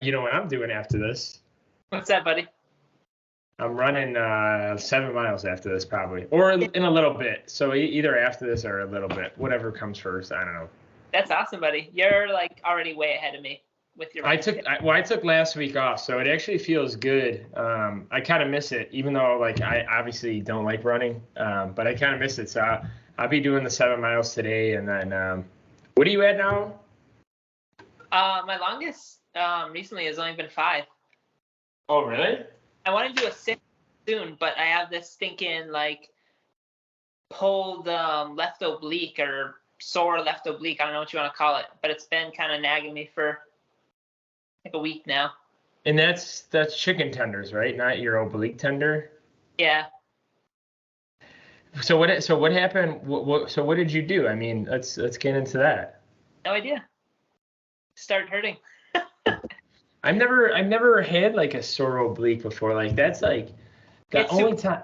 You know what I'm doing after this? What's that, buddy? I'm running 7 miles after this, probably, or in a little bit. So either after this or a little bit, whatever comes first. I don't know. That's awesome, buddy. You're like already way ahead of me with your. I took last week off, so it actually feels good. I kind of miss it, even though like I obviously don't like running, but I kind of miss it. So I'll be doing the 7 miles today, and then what are you at now? My longest recently has only been 5. Oh, really? I want to do a 6 soon, but I have this stinking like pulled left oblique or sore left oblique. I don't know what you want to call it, but it's been kind of nagging me for like a week now. And that's chicken tenders, right? Not your oblique tender. Yeah. So what happened? So what did you do? I mean, let's get into that. No idea. Started hurting. I've never had like a sore oblique before. Like that's like the only time.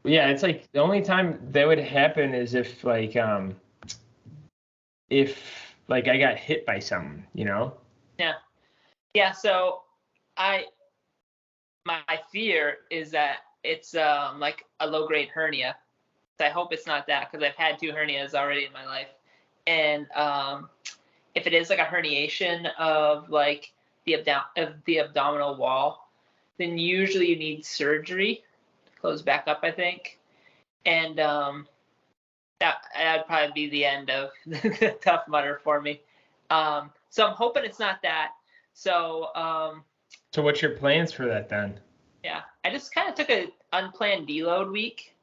Yeah, it's like the only time that would happen is if like I got hit by something, you know? Yeah. Yeah, so my fear is that it's like a low-grade hernia. So I hope it's not that, because I've had 2 hernias already in my life. And if it is like a herniation of like the abdominal wall, then usually you need surgery to close back up, I think. And that'd probably be the end of the Tough Mudder for me. So I'm hoping it's not that. So what's your plans for that then? Yeah, I just kind of took an unplanned deload week.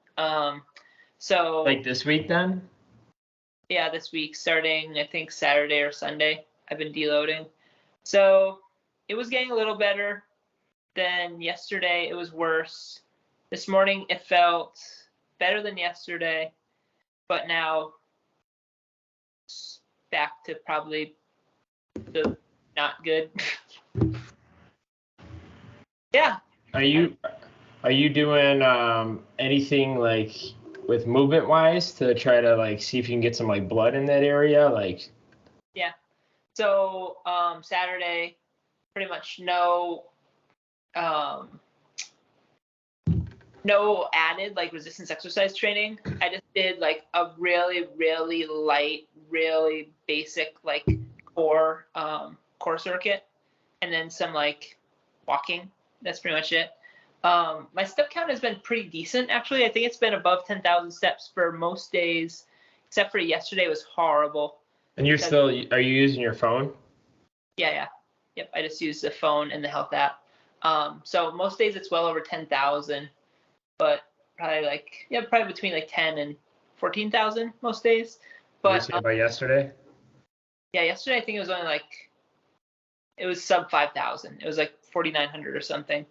So like this week then? Yeah, this week, starting I think Saturday or Sunday, I've been deloading. So it was getting a little better. Then yesterday it was worse. This morning it felt better than yesterday, but now it's back to probably the not good. Yeah. Are you doing anything like with movement wise to try to like see if you can get some like blood in that area? Like yeah. So Saturday, pretty much no added like resistance exercise training. I just did like a really, really light, really basic like core circuit, and then some like walking. That's pretty much it. My step count has been pretty decent, actually. I think it's been above 10,000 steps for most days, except for yesterday was horrible. And are you using your phone? Yeah. Yep, I just use the phone and the health app. So most days it's well over 10,000, but probably between like 10 and 14,000 most days. But about yesterday? Yeah, yesterday I think it was only it was sub 5,000. It was like 4,900 or something.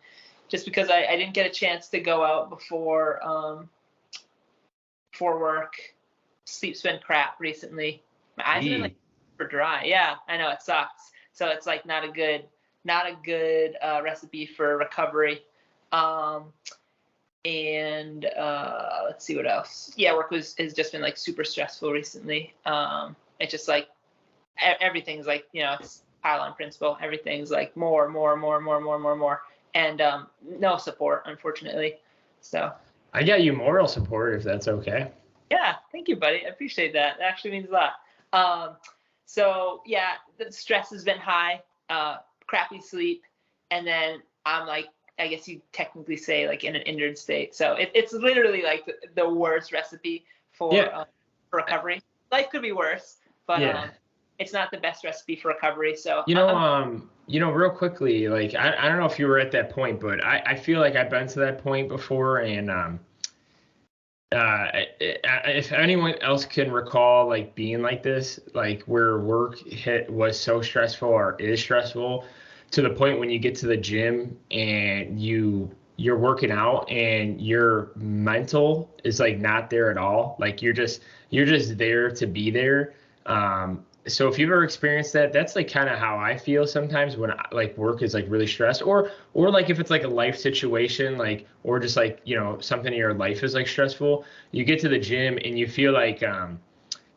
Just because I didn't get a chance to go out before work. Sleep's been crap recently. My eyes have been like super dry. Yeah, I know, it sucks. So it's like not a good recipe for recovery. And let's see what else. Yeah, work has just been like super stressful recently. It's just like everything's like, it's pile-on principle. Everything's like more. And no support, unfortunately. So I got you moral support if that's okay. Yeah, thank you, buddy. I appreciate that. That actually means a lot. So yeah, the stress has been high, crappy sleep, and then I'm like, I guess you technically say like in an injured state. So it's literally like the worst recipe for recovery. Life could be worse, but it's not the best recipe for recovery. So real quickly, like I don't know if you were at that point, but I feel like I've been to that point before, and if anyone else can recall like being like this, like where work was so stressful or is stressful to the point when you get to the gym and you're working out and your mental is like not there at all. Like you're just there to be there. So if you've ever experienced that, that's like kind of how I feel sometimes when like work is like really stressed, or like if it's like a life situation, like, or just like, something in your life is like stressful, you get to the gym and you feel like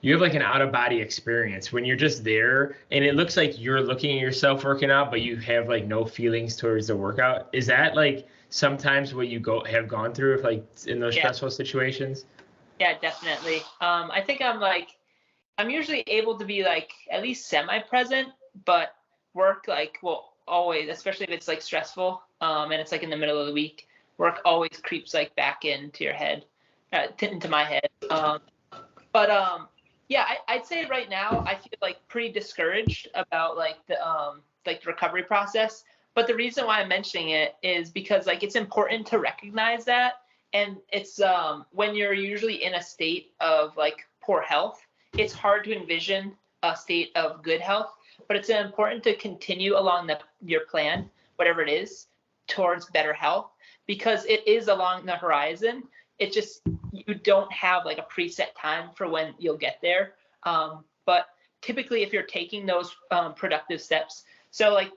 you have like an out of body experience when you're just there and it looks like you're looking at yourself working out, but you have like no feelings towards the workout. Is that like sometimes what you have gone through if like in those Yeah. stressful situations? Yeah, definitely. I think I'm usually able to be like at least semi-present, but work like will always, especially if it's like stressful, and it's like in the middle of the week, work always creeps like back into your head, into my head. But yeah, I'd say right now I feel like pretty discouraged about like the recovery process. But the reason why I'm mentioning it is because like it's important to recognize that, and it's when you're usually in a state of like poor health, it's hard to envision a state of good health. But it's important to continue along your plan, whatever it is, towards better health, because it is along the horizon. It just, you don't have like a preset time for when you'll get there. But typically if you're taking those productive steps, so like,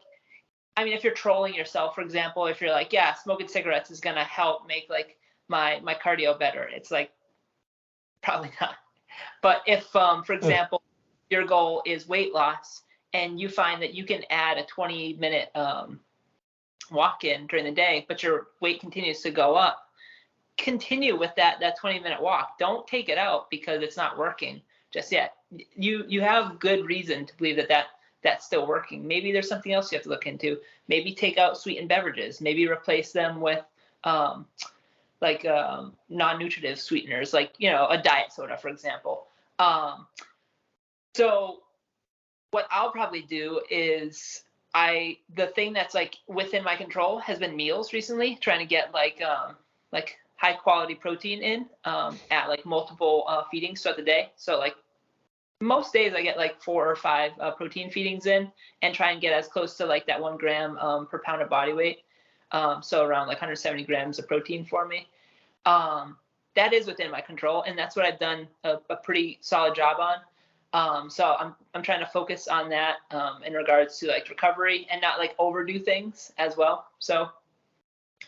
I mean, if you're trolling yourself, for example, if you're like, yeah, smoking cigarettes is going to help make like my cardio better, it's like, probably not. But if, for example, your goal is weight loss and you find that you can add a 20-minute walk in during the day, but your weight continues to go up, continue with that 20-minute walk. Don't take it out because it's not working just yet. You have good reason to believe that's still working. Maybe there's something else you have to look into. Maybe take out sweetened beverages. Maybe replace them with non-nutritive sweeteners, like, you know, a diet soda, for example. So what I'll probably do is the thing that's like within my control has been meals recently, trying to get like high quality protein in at like multiple feedings throughout the day. So like most days I get like 4 or 5 protein feedings in, and try and get as close to like that 1 gram per pound of body weight. So around like 170 grams of protein for me. That is within my control, and that's what I've done a pretty solid job on. So I'm trying to focus on that in regards to like recovery and not like overdo things as well. So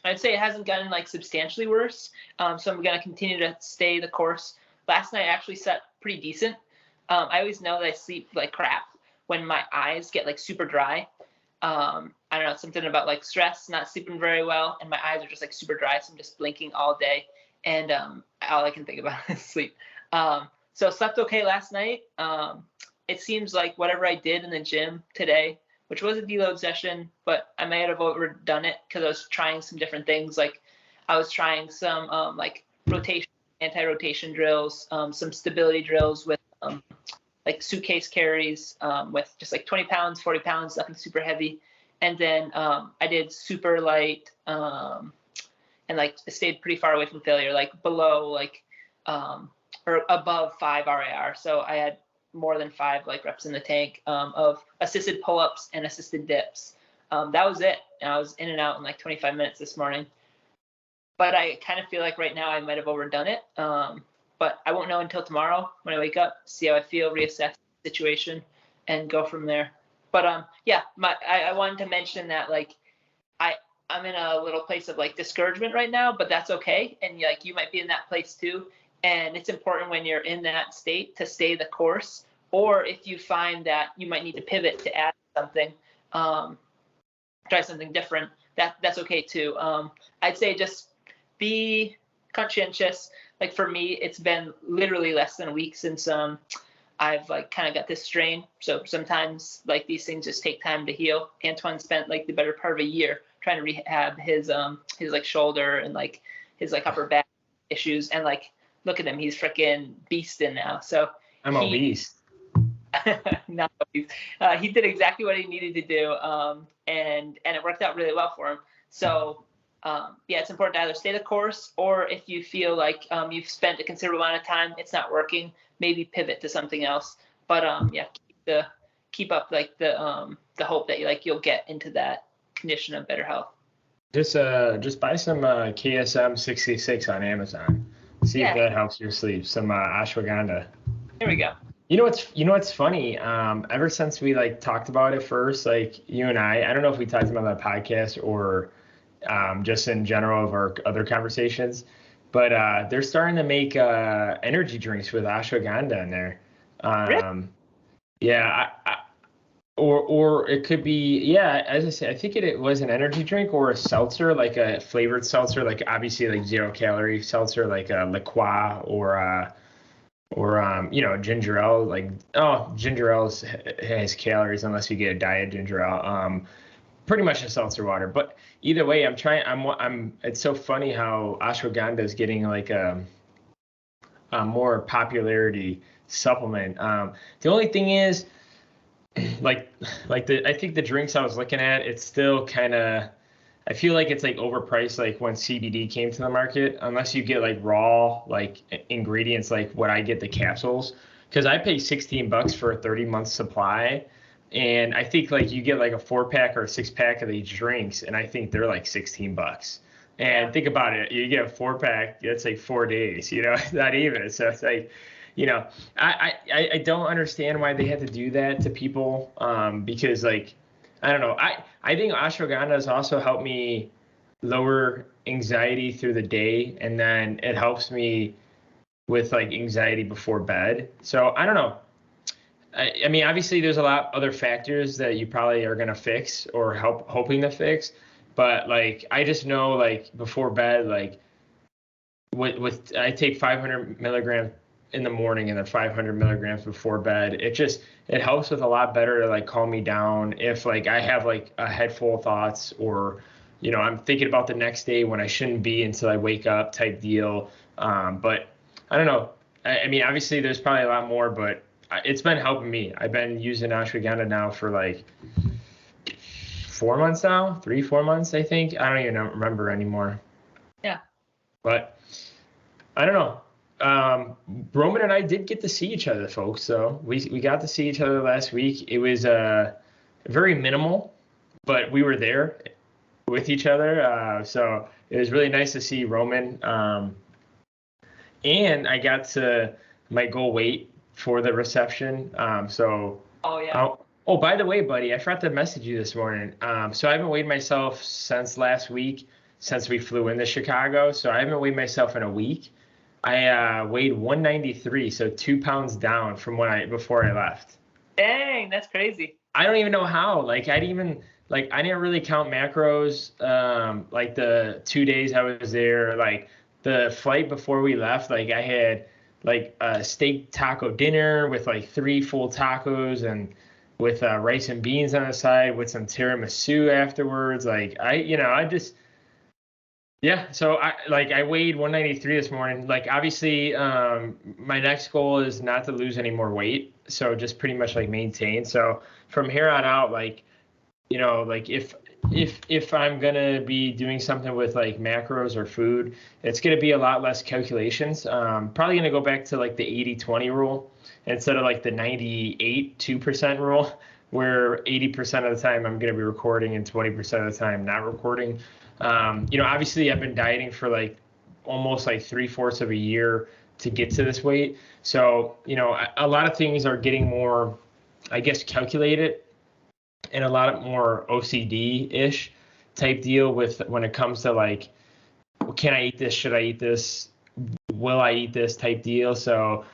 I'd say it hasn't gotten like substantially worse. So I'm going to continue to stay the course. Last night I actually slept pretty decent. I always know that I sleep like crap when my eyes get like super dry. I don't know, something about like stress, not sleeping very well, and my eyes are just like super dry, so I'm just blinking all day, and all I can think about is sleep. So slept okay last night. It seems like whatever I did in the gym today, which was a deload session, but I might have overdone it because I was trying some different things. Like I was trying some like rotation, anti-rotation drills, some stability drills with like suitcase carries with just like 20 pounds, 40 pounds, nothing super heavy. And then I did super light and like stayed pretty far away from failure, like below like or above 5 RIR. So I had more than 5 like reps in the tank of assisted pull-ups and assisted dips. That was it. And I was in and out in like 25 minutes this morning. But I kind of feel like right now I might have overdone it. But I won't know until tomorrow when I wake up, see how I feel, reassess the situation, and go from there. But yeah, I wanted to mention that like I'm in a little place of like discouragement right now, but that's okay. And like you might be in that place too. And it's important when you're in that state to stay the course. Or if you find that you might need to pivot to add something, try something different, that's okay too. I'd say just be conscientious. Like for me, it's been literally less than a week since I've like kind of got this strain. So sometimes like these things just take time to heal. Antoine spent like the better part of a year trying to rehab his like shoulder and like his like upper back issues. And like, look at him, he's freaking beasting now. So I'm obese. Not obese. He did exactly what he needed to do, and it worked out really well for him. So yeah, it's important to either stay the course, or if you feel like you've spent a considerable amount of time, it's not working, maybe pivot to something else. But yeah, keep up like the hope that you'll get into that condition of better health. Just buy some KSM 66 on Amazon. See if that helps your sleep. Some ashwagandha. There we go. You know what's funny? Ever since we like talked about it first, like you and I don't know if we talked about that podcast or just in general of our other conversations, but they're starting to make energy drinks with ashwagandha in there. Yeah, or it could be, yeah, as I said, I think it was an energy drink or a seltzer, like a flavored seltzer, like obviously like 0 calorie seltzer, like a La Croix or ginger ale. Like, oh, ginger ale has calories unless you get a diet ginger ale. Pretty much a seltzer water. But either way, I'm. It's so funny how ashwagandha is getting like a more popularity supplement. The only thing is, like I think the drinks I was looking at, it's still kind of. I feel like it's like overpriced, like when CBD came to the market, unless you get like raw like ingredients, like what I get, the capsules, because I pay $16 for a 30-month supply, and I think like you get like a 4-pack or a 6-pack of these drinks, and I think they're like $16. And think about it, you get a 4-pack, that's like 4 days, not even. So it's like, I don't understand why they had to do that to people, because like, I don't know. I think ashwagandha has also helped me lower anxiety through the day, and then it helps me with like anxiety before bed. So I don't know. I mean, obviously, there's a lot other factors that you probably are gonna fix or hoping to fix, but like I just know like before bed, like with I take 500 milligrams in the morning and then 500 milligrams before bed. It helps with a lot better to like calm me down if like I have like a head full of thoughts, or I'm thinking about the next day when I shouldn't be until I wake up type deal. But I don't know. I mean, obviously there's probably a lot more, but it's been helping me. I've been using ashwagandha now for like 4 months now, 3-4 months, I think. I don't even remember anymore. Yeah. But I don't know. Roman and I did get to see each other, folks. So we got to see each other last week. It was very minimal, but we were there with each other. So it was really nice to see Roman. And I got to my goal weight for the reception. So. Oh yeah. Oh, by the way, buddy, I forgot to message you this morning. So I haven't weighed myself since last week, since we flew into Chicago. So I haven't weighed myself in a week. I weighed 193, so 2 pounds down from before I left. Dang, that's crazy. I don't even know how. Like I didn't really count macros. Like the 2 days I was there, like the flight before we left, like I had like a steak taco dinner with like 3 full tacos and with rice and beans on the side with some tiramisu afterwards. Like yeah, so I weighed 193 this morning. Like obviously, my next goal is not to lose any more weight, so just pretty much like maintain. So from here on out, like like if I'm gonna be doing something with like macros or food, it's gonna be a lot less calculations. Probably gonna go back to like the 80-20 rule instead of like the 98-2% rule, where 80% of the time I'm gonna be recording and 20% of the time not recording. Obviously I've been dieting for like almost like 3/4 of a year to get to this weight. So, a lot of things are getting more, I guess, calculated and a lot more OCD-ish type deal with when it comes to like, can I eat this? Should I eat this? Will I eat this type deal? So,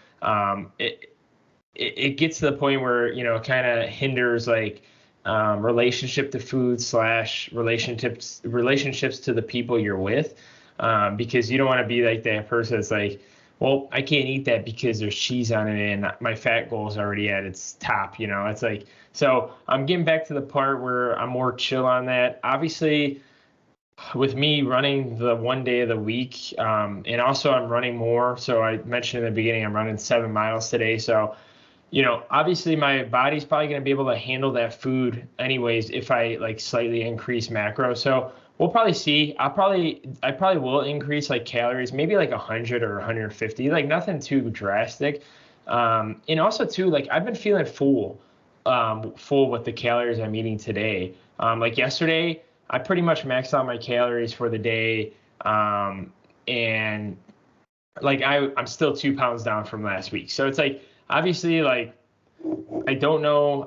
it gets to the point where, it kind of hinders like, relationship to food / relationships to the people you're with, because you don't want to be like that person that's like, well, I can't eat that because there's cheese on it and my fat goal is already at its top. It's like, so I'm getting back to the part where I'm more chill on that. Obviously, with me running the 1 day of the week, and also I'm running more. So I mentioned in the beginning, I'm running 7 miles today. So obviously my body's probably going to be able to handle that food anyways if I like slightly increase macro. So we'll probably see. I probably will increase like calories, maybe like 100 or 150, like nothing too drastic. And also too, like I've been feeling full with the calories I'm eating today. Like yesterday, I pretty much maxed out my calories for the day. And like I'm still 2 pounds down from last week. So it's like, obviously, like, I don't know,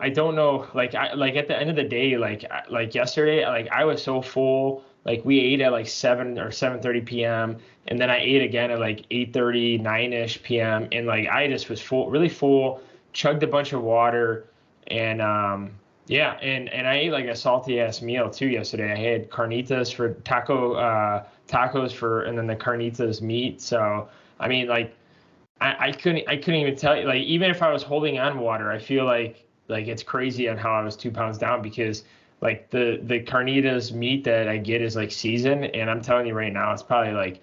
like, at the end of the day, like yesterday, like, I was so full, like, we ate at, like, 7 or 7:30 p.m., and then I ate again at, like, 8:30, 9-ish p.m., and, like, I just was full, really full, chugged a bunch of water, and yeah, and I ate like a salty ass meal too yesterday. I had carnitas for tacos for, and then the carnitas meat. So I mean, like I couldn't even tell you, like, even if I was holding on water, I feel like it's crazy on how I was 2 pounds down, because like the carnitas meat that I get is like seasoned, and I'm telling you right now, it's probably like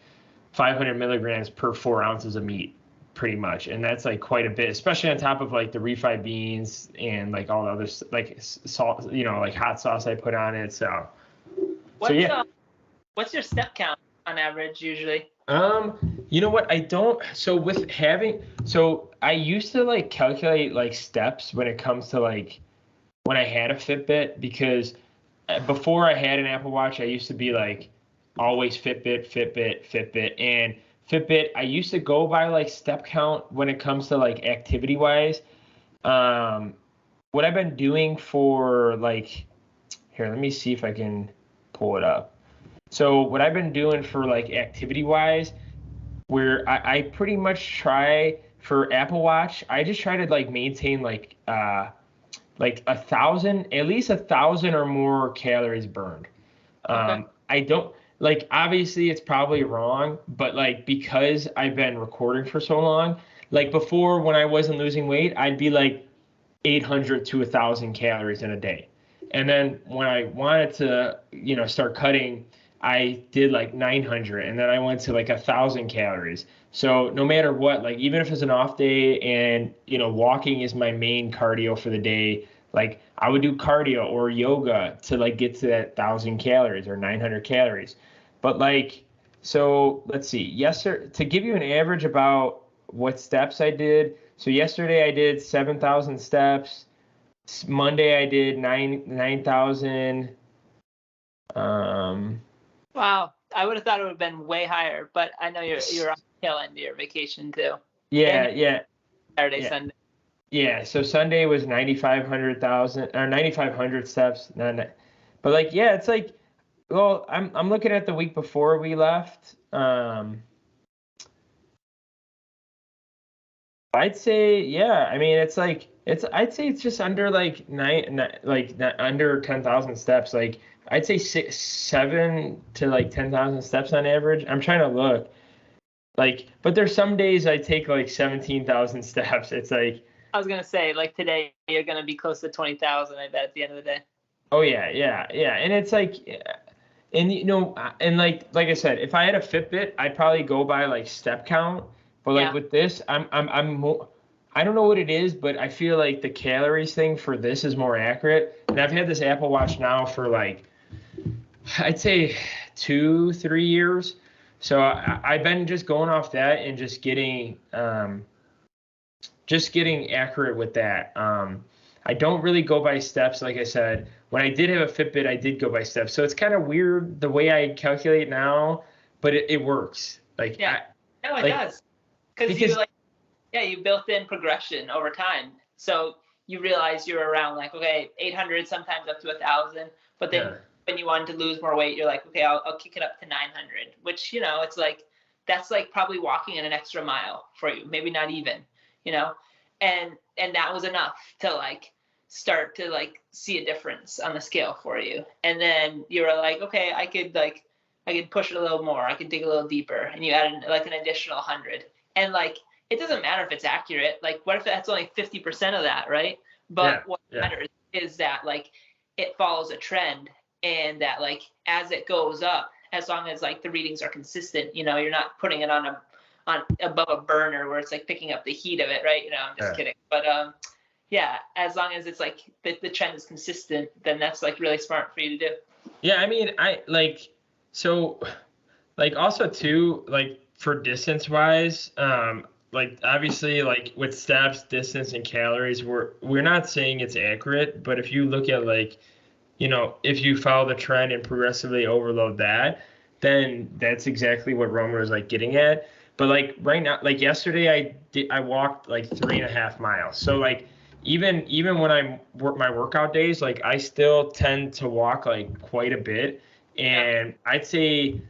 500 milligrams per 4 ounces of meat, pretty much, and that's like quite a bit, especially on top of like the refried beans and like all the other like salt, like hot sauce I put on it. So yeah. What's your step count on average usually? You know what? I don't. So I used to like calculate like steps when it comes to like when I had a Fitbit, because before I had an Apple Watch, I used to be like always Fitbit, and Fitbit. I used to go by like step count when it comes to like activity wise. What I've been doing for like, here, let me see if I can pull it up. So what I've been doing for like activity wise, where I pretty much try for Apple Watch, I just try to like maintain like 1,000, at least 1,000 or more calories burned. Okay. I don't like, obviously it's probably wrong, but like because I've been recording for so long, like before when I wasn't losing weight, I'd be like 800 to 1,000 calories in a day. And then when I wanted to, start cutting, I did like 900, and then I went to like 1,000 calories. So no matter what, like even if it's an off day and, walking is my main cardio for the day, like I would do cardio or yoga to like get to that 1,000 calories or 900 calories. But like, so let's see, yesterday, to give you an average about what steps I did. So yesterday I did 7,000 steps. Monday I did 9,000. Wow, I would have thought it would have been way higher, but I know you're on the tail end of your vacation too. Yeah. Saturday, Sunday. Yeah, so Sunday was 9,500 steps. But like, yeah, it's like, well, I'm looking at the week before we left. I'd say, yeah. I mean, I'd say it's just under like under 10,000 steps. Like I'd say 7 to like 10,000 steps on average. I'm trying to look. Like, but there's some days I take like 17,000 steps. It's like, I was gonna say, like today you're gonna be close to 20,000. I bet at the end of the day. oh yeah, and it's like, and and like I said, if I had a Fitbit, I'd probably go by like step count. But like with this, I'm more, I don't know what it is, but I feel like the calories thing for this is more accurate. And I've had this Apple Watch now for like, I'd say 2-3 years. So I've been just going off that and just getting accurate with that. I don't really go by steps, like I said. When I did have a Fitbit, I did go by steps. So it's kind of weird the way I calculate now, but it works. Like it does. Because you built in progression over time. So you realize you're around like, okay, 800, sometimes up to 1,000. But then when you wanted to lose more weight, you're like, okay, I'll kick it up to 900, which, it's like, that's like probably walking in an extra mile for you. Maybe not even, and that was enough to like start to like see a difference on the scale for you. And then you were like, okay, I could push it a little more. I could dig a little deeper. And you added like an additional 100. And like, it doesn't matter if it's accurate. Like, what if that's only 50% of that, right? But what matters is that like it follows a trend, and that like as it goes up, as long as like the readings are consistent, you're not putting it on above a burner where it's like picking up the heat of it, right? I'm just kidding. But as long as it's like the trend is consistent, then that's like really smart for you to do. Yeah, I mean, I like, so like also too, like for distance wise, like obviously like with steps, distance, and calories, we're not saying it's accurate, but if you look at like, if you follow the trend and progressively overload that, then that's exactly what Romer is like getting at. But like right now, like yesterday, I walked like 3.5 miles. So like even when I work my workout days, like I still tend to walk like quite a bit, and I'd say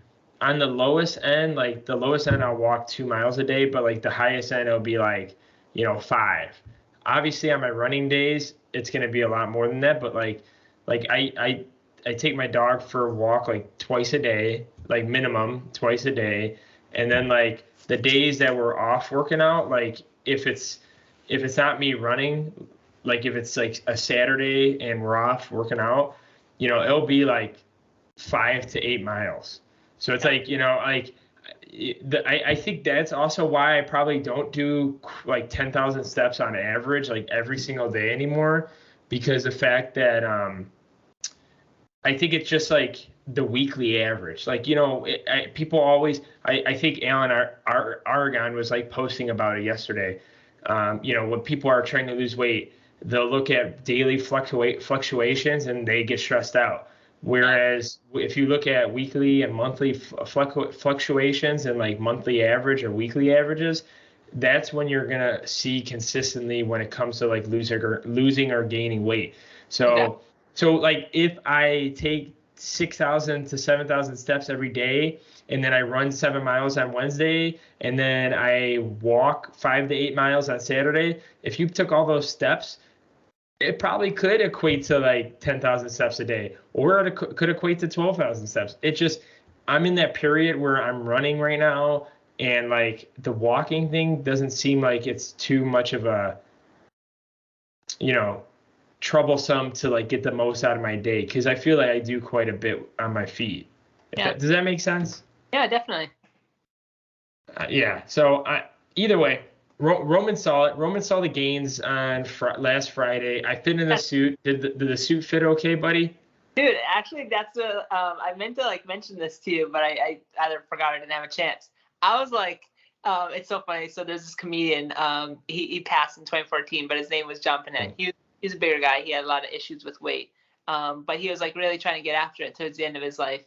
on the lowest end, like the lowest end, I'll walk 2 miles a day, but like the highest end, it'll be like, 5. obviously on my running days, it's going to be a lot more than that. But like I take my dog for a walk like twice a day, like minimum twice a day. And then like the days that we're off working out, like if it's not me running, like if it's like a Saturday and we're off working out, it'll be like 5 to 8 miles. So it's like, like I think that's also why I probably don't do like 10,000 steps on average, like every single day anymore, because the fact that I think it's just like the weekly average. Like, people always, I think Alan Aragon was like posting about it yesterday. When people are trying to lose weight, they'll look at daily fluctuations and they get stressed out. Whereas if you look at weekly and monthly fluctuations and like monthly average or weekly averages, that's when you're going to see consistently when it comes to like losing or gaining weight. So like if I take 6,000 to 7,000 steps every day, and then I run 7 miles on Wednesday, and then I walk 5 to 8 miles on Saturday, if you took all those steps, it probably could equate to like 10,000 steps a day, or it could equate to 12,000 steps. I'm in that period where I'm running right now, and like the walking thing doesn't seem like it's too much of a, troublesome to like get the most out of my day, because I feel like I do quite a bit on my feet. Yeah. Does that make sense? Yeah, definitely. Yeah. So either way, Roman saw it. Roman saw the Gainz on last Friday. I fit in the suit. Did the suit fit okay, buddy? Dude, actually, that's I meant to like mention this to you, but I either forgot or didn't have a chance. I was like, it's so funny. So there's this comedian. He passed in 2014, but his name was John Panetta. He's a bigger guy. He had a lot of issues with weight. But he was like really trying to get after it towards the end of his life.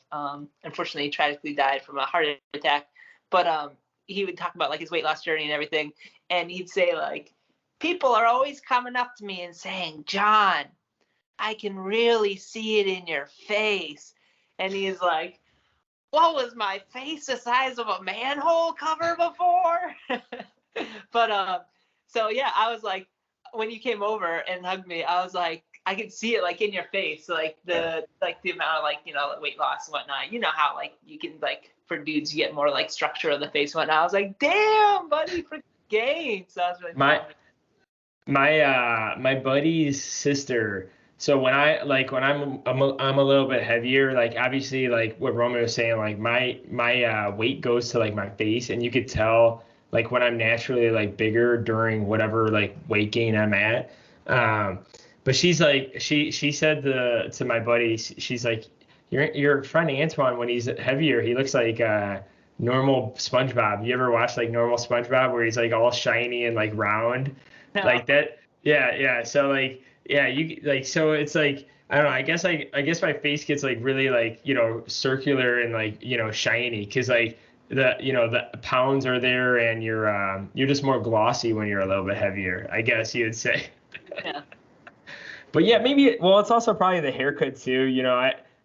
Unfortunately, he tragically died from a heart attack. But he would talk about like his weight loss journey and everything. And he'd say like, people are always coming up to me and saying, John, I can really see it in your face. And he's like, what, was my face the size of a manhole cover before? But so yeah, I was like, when you came over and hugged me, I was like, I could see it like in your face, like the amount of like, weight loss and whatnot. You know how like you can like for dudes you get more like structure of the face and whatnot. I was like, damn, buddy, for Gainz. So I was really my buddy's sister. So when I'm a little bit heavier, like obviously like what Roman was saying, like my weight goes to like my face, and you could tell like when I'm naturally like bigger during whatever like weight gain I'm at. But she's like, she said to my buddy, she's like, your friend Antoine, when he's heavier, he looks like normal SpongeBob. You ever watch like normal SpongeBob where he's like all shiny and like round? No. Like that? Yeah. So like, yeah, you like, so it's like, I don't know, I guess my face gets like really like, circular and like, shiny, because like the pounds are there, and you're just more glossy when you're a little bit heavier, I guess you would say. Yeah. But yeah, maybe. Well, it's also probably the haircut too.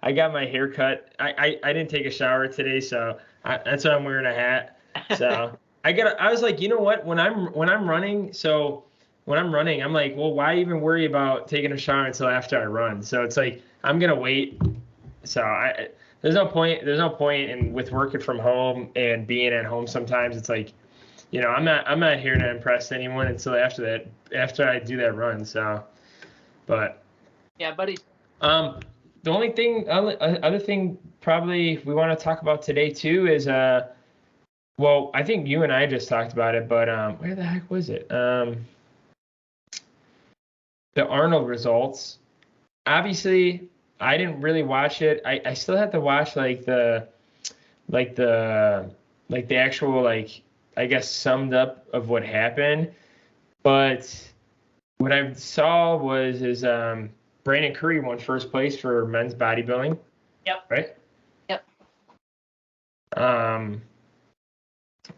I got my hair cut. I didn't take a shower today, so that's why I'm wearing a hat. So I was like, you know what? When I'm running, I'm like, well, why even worry about taking a shower until after I run? So it's like I'm gonna wait. So there's no point in with working from home and being at home. Sometimes it's like, I'm not here to impress anyone until after I do that run. So. But yeah, buddy. The other thing probably we want to talk about today too is well, I think you and I just talked about it, but where the heck was it? The Arnold Results. Obviously, I didn't really watch it. I still have to watch the actual like, I guess, summed up of what happened, but. What I saw was Brandon Curry won first place for men's bodybuilding. Yep. Right? Yep.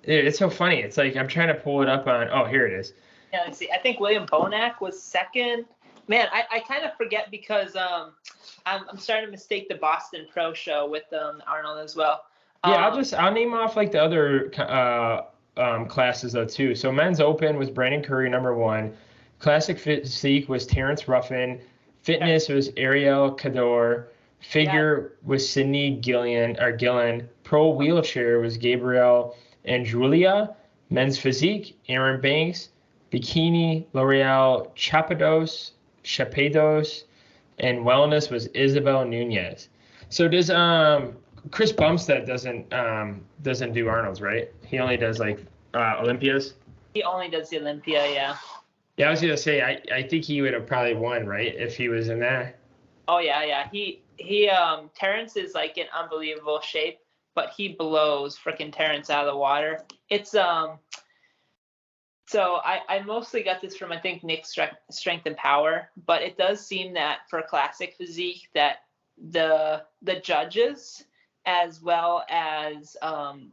It's so funny. It's like I'm trying to pull it up on. Oh, here it is. Yeah, let's see. I think William Bonac was second. Man, I kind of forget because I'm starting to mistake the Boston Pro Show with Arnold as well. Yeah, I'll name off like the other classes though too. So men's open was Brandon Curry number 1. Classic physique was Terrence Ruffin. Fitness was Ariel Cador. Figure was Sydney Gillen. Pro wheelchair was Gabriel and Julia. Men's physique, Aaron Banks. Bikini, L'Oreal Chapados. And wellness was Isabel Nunez. So does Chris Bumstead doesn't do Arnold's, right? He only does like Olympias. He only does the Olympia, yeah. Yeah, I was gonna say I think he would have probably won, right, if he was in there. Oh yeah. He Terrence is like in unbelievable shape, but he blows freaking Terrence out of the water. It's so I mostly got this from I think Nick's Strength and Power, but it does seem that for classic physique that the judges as well as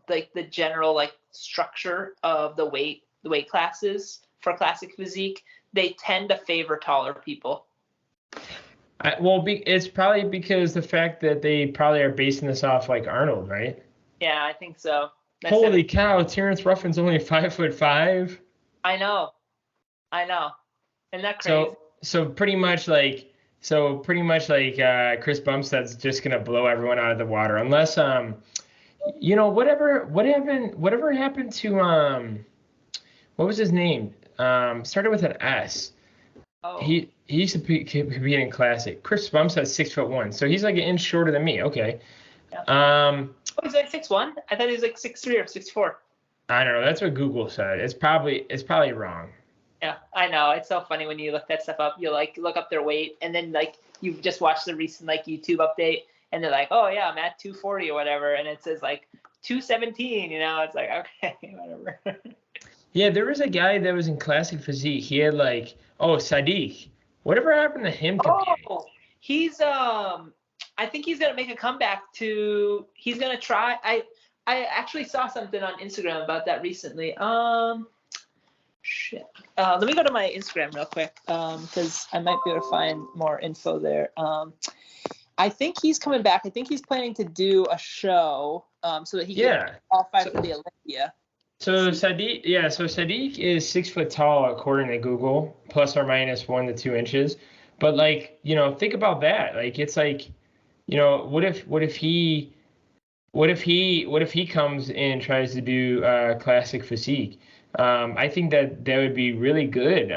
like the general like structure of the weight classes for classic physique, they tend to favor taller people. It's probably because the fact that they probably are basing this off like Arnold, right? Yeah, I think so. Holy cow, Terrence Ruffin's only 5'5". I know. Isn't that crazy? So pretty much like Chris Bumstead's just gonna blow everyone out of the water unless whatever happened to what was his name? Started with an S. Oh. He used to be in classic. Chris Bumstead's 6'1", so he's like an inch shorter than me. Okay. Yeah. He's like 6'1"? I thought he was like 6'3" or 6'4". I don't know. That's what Google said. It's probably wrong. Yeah, I know. It's so funny when you look that stuff up. You like look up their weight, and then like you just watch the recent like YouTube update, and they're like, oh yeah, I'm at 240 or whatever, and it says like 217. It's like okay, whatever. Yeah, there was a guy that was in classic physique. He had like Sadiq. Whatever happened to him? Oh, he's I think he's gonna make a comeback to. He's gonna try. I actually saw something on Instagram about that recently. Shit. Let me go to my Instagram real quick, because I might be able to find more info there. I think he's coming back. I think he's planning to do a show, so that he can qualify for the Olympia. So Sadiq is 6 foot tall according to Google, plus or minus 1 to 2 inches. But like, think about that. Like, it's like, what if he comes and tries to do classic physique? I think that would be really good,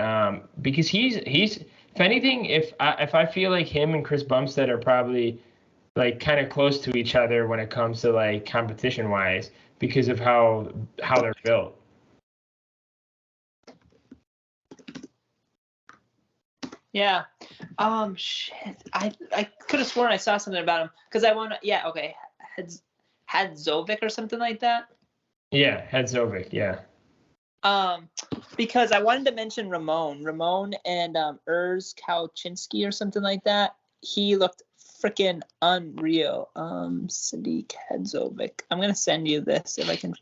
because he's if anything, if I feel like him and Chris Bumstead are probably like kind of close to each other when it comes to like competition wise because of how they're built. Yeah. Shit. I could have sworn I saw something about him because I want to. Yeah. Okay. Hadzovic or something like that. Yeah, Hadzovic. Yeah. Because I wanted to mention Ramon and Urs Kauczynski or something like that. He looked freaking unreal. Sadiq Hadzovic. I'm gonna send you this if I can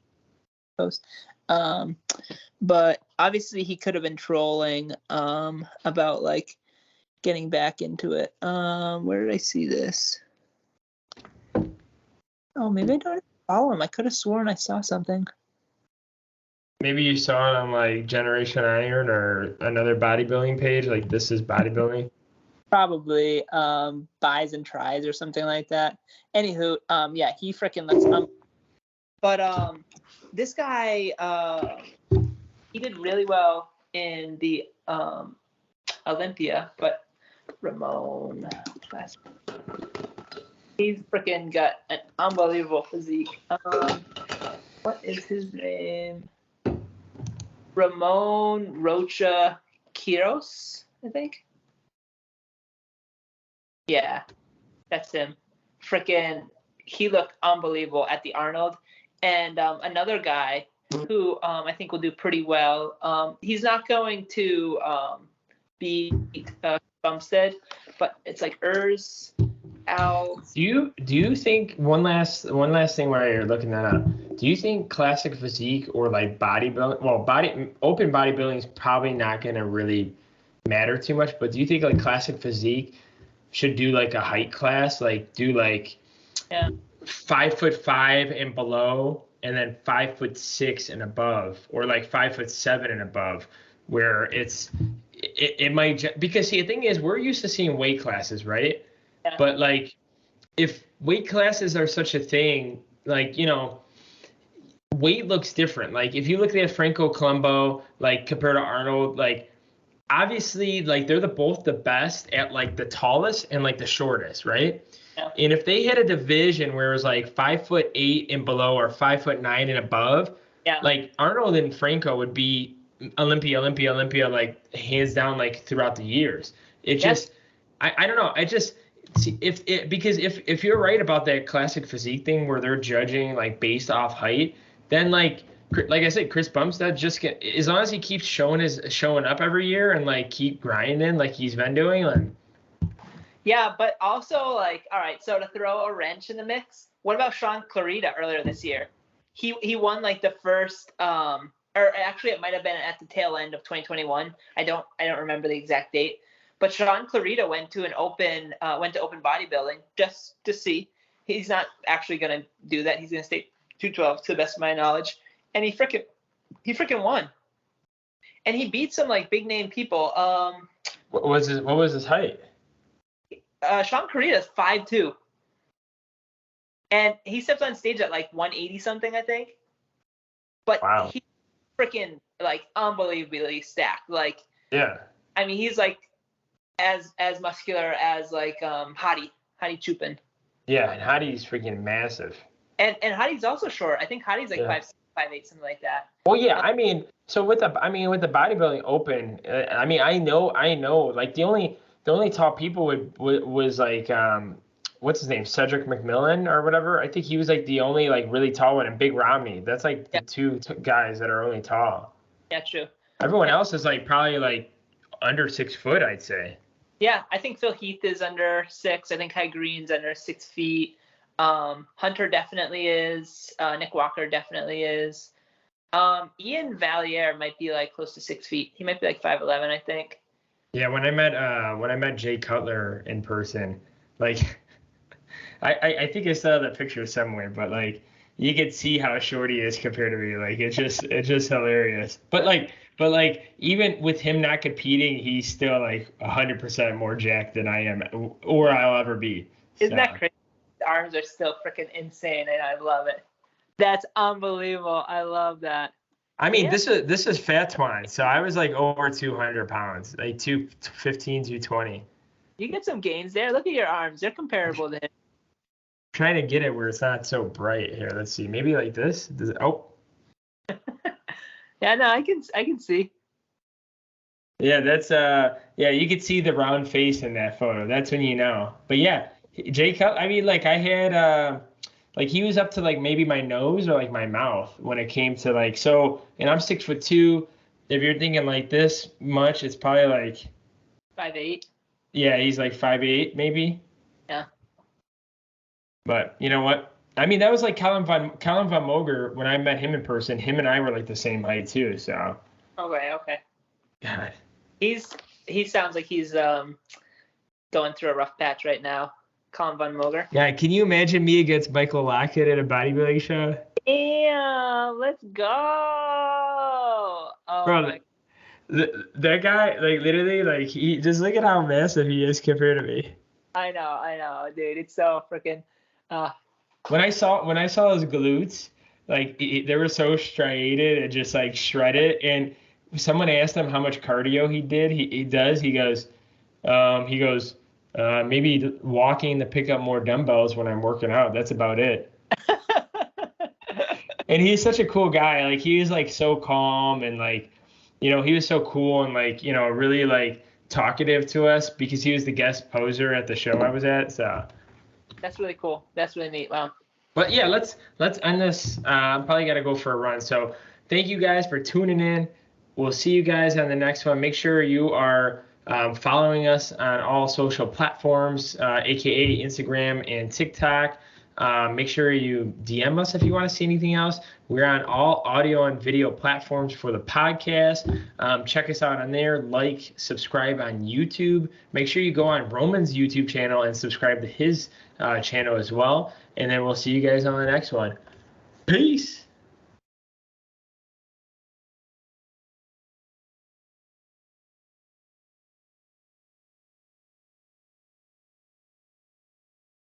post. But obviously he could have been trolling about like getting back into it. Where did I see this? Oh, maybe I don't follow him. I could have sworn I saw something. Maybe you saw it on like Generation Iron or another bodybuilding page, like This Is Bodybuilding. Probably buys and tries or something like that. Anywho, yeah, he freaking looks but this guy he did really well in the Olympia, but Ramon he's freaking got an unbelievable physique. What is his name? Ramon Rocha Quiros, I think. Yeah, that's him. Freaking, he looked unbelievable at the Arnold. And another guy who I think will do pretty well. He's not going to be Bumstead, but it's like Urs. Do you think one last thing while you're looking that up? Do you think classic physique or like bodybuilding? Well, open bodybuilding is probably not going to really matter too much. But do you think like classic physique should do like a height class, like do like 5'5" and below, and then 5'6" and above, or like 5'7" and above, where it's it might, because see, the thing is, we're used to seeing weight classes, right? Yeah. But like, if weight classes are such a thing, like, weight looks different. Like if you look at Franco Columbu, like compared to Arnold, like obviously like they're both the best at like the tallest and like the shortest, right? Yeah. And if they had a division where it was like 5'8" and below or 5'9" and above, Yeah. like Arnold and Franco would be Olympia, like hands down, like throughout the years. It just, I don't know. I just see because if you're right about that classic physique thing where they're judging like based off height, then like I said, Chris Bumstead just as long as he keeps showing up every year and like keep grinding like he's been doing, like. Yeah, but also like, all right, so to throw a wrench in the mix, what about Sean Clarita earlier this year? He won like the first or actually it might have been at the tail end of 2021. I don't remember the exact date. But Sean Clarita went to open bodybuilding just to see. He's not actually going to do that. He's going to stay 212 to the best of my knowledge. And he freaking won. And he beat some like big name people. What was his height? Sean Clarita is 5'2". And he steps on stage at like 180 something, I think. But wow. He's freaking like unbelievably stacked. Like, yeah. I mean, he's like as muscular as like Hadi Chupin. Yeah, and Hadi's freaking massive. And Hadi's also short. I think Hadi's like 5'6", 5'8", something like that. Well, yeah, I mean, so with the bodybuilding open, I mean, I know, like the only tall people was like what's his name, Cedric McMillan or whatever. I think he was like the only like really tall one, and Big Romney. That's like the two guys that are only tall. Yeah, true. Everyone else is like probably like under 6 foot, I'd say. Yeah, I think Phil Heath is under 6. I think Kai Green's under 6 feet. Hunter definitely is. Nick Walker definitely is. Ian Valier might be like close to 6 feet. He might be like 5'11", I think. Yeah, when I met Jay Cutler in person, like I think I saw that picture somewhere, but like you could see how short he is compared to me. Like it's just hilarious. But like even with him not competing, he's still like 100% more jacked than I am or I'll ever be. Isn't that crazy? The arms are still freaking insane, and I love it. That's unbelievable. I love that. I mean, this is Fat Twine, so I was like over 200 pounds, like 215, 220. You get some gains there. Look at your arms; they're comparable to him. Trying to get it where it's not so bright. Here, let's see. Maybe like this. Oh. Yeah, no, I can see. Yeah, that's yeah, you could see the round face in that photo. That's when you know. But yeah, Jay Cutler, I mean, like I had like he was up to like maybe my nose or like my mouth when it came to like, so, and I'm 6'2". If you're thinking like this much, it's probably like 5'8". Yeah, he's like 5'8", maybe. Yeah. But you know what? I mean, that was like Colin von Moger when I met him in person. Him and I were like the same height too. So. Okay. God. He sounds like he's going through a rough patch right now. Colin von Moger. Yeah, can you imagine me against Michael Lockett at a bodybuilding show? Yeah, let's go. Oh, bro, that guy, like literally, like he just look at how massive he is compared to me. I know, dude. It's so freaking. When I saw his glutes, like they were so striated and just like shredded, and someone asked him how much cardio he did. He goes, maybe walking to pick up more dumbbells when I'm working out. That's about it. And he's such a cool guy. Like he was like so calm and like, he was so cool and like, really like talkative to us because he was the guest poser at the show I was at. So that's really cool. That's really neat. Wow. But yeah, let's end this. I'm probably got to go for a run. So thank you guys for tuning in. We'll see you guys on the next one. Make sure you are following us on all social platforms, aka Instagram and TikTok. Make sure you DM us if you want to see anything else. We're on all audio and video platforms for the podcast. Check us out on there. Like, subscribe on YouTube. Make sure you go on Roman's YouTube channel and subscribe to his channel as well. And then we'll see you guys on the next one. Peace.